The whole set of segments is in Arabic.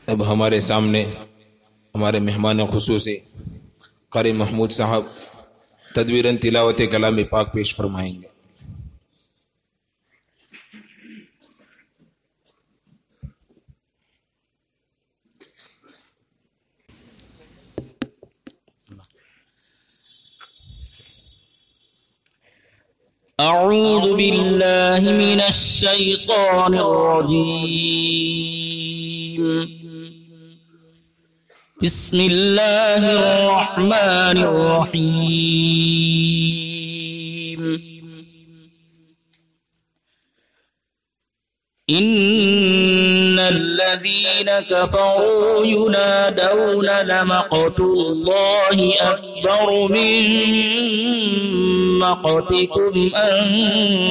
अब हमारे सामने हमारे मेहमान खुसूसी कारी महमूद साहब तदवीरन तिलावत कलाम पाक पेश फरमाएंगे। أعوذ بالله من الشيطان الرجيم بسم الله الرحمن الرحيم إن الذين كفروا ينادون لمقت الله أكبر من مقتكم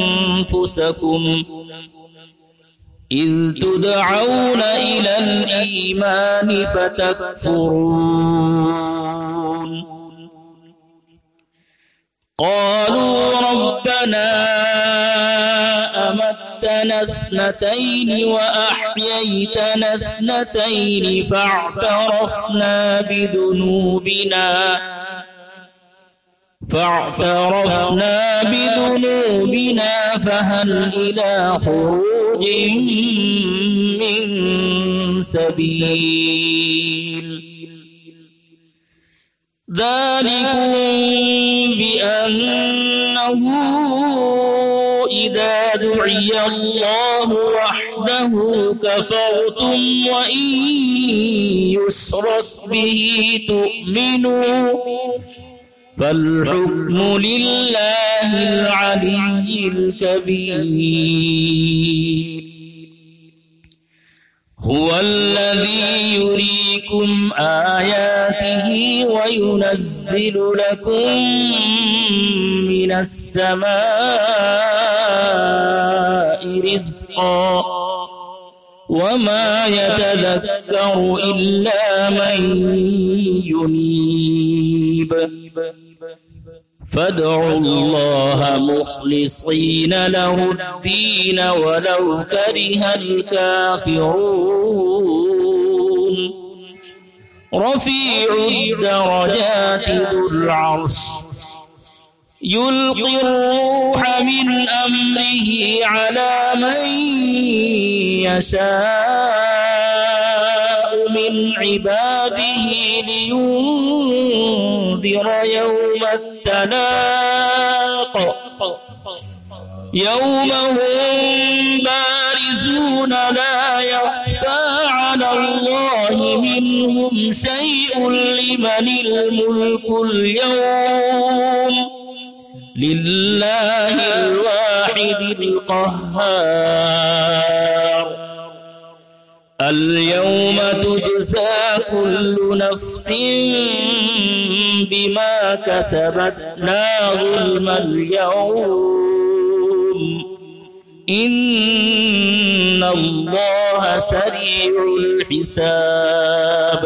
أنفسكم إذ تدعون إلى الإيمان فتكفرون قالوا ربنا أمتنا اثنتين وأحييتنا اثنتين فاعترفنا بذنوبنا فهل إلى خروج من سبيل ذلكم بأنه إذا دعي الله وحده كفرتم وإن يشرك به تؤمنوا فالحكم لله العلي الكبير هو الذي يريكم آياته وينزل لكم من السماء رزقا وما يتذكر إلا من ينيب فادعوا الله مخلصين له الدين ولو كره الكافرون رفيع الدرجات ذو العرش يلقي الروح من أمره على من يشاء من عباده لينذر يوم التلاق يوم هم بارزون لا يخفى على الله منهم شيء لمن الملك اليوم لله الواحد القهار اليوم تجزى كل نفس بما كسبت لا ظلم اليوم إن الله سريع الحساب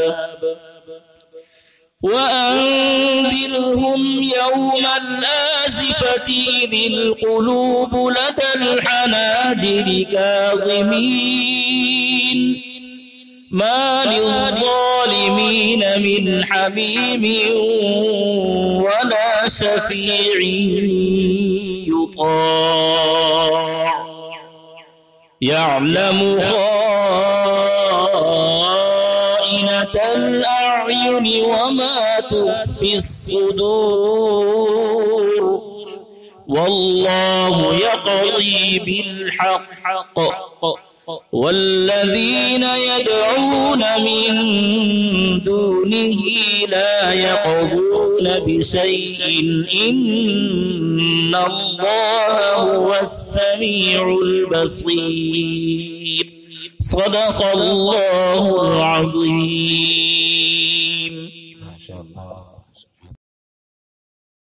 وأنذرهم يوم الآزفة إذ القلوب لدى الحناجر كاظمين ما للظالمين من حميم ولا شفيع يطاع يعلم خائنة الأعين وما تخفي الصدور والله يقضي بالحق والذين يدعون من دونه لا يقضون بشيء إن الله هو السميع البصير صدق الله العظيم. ما شاء الله.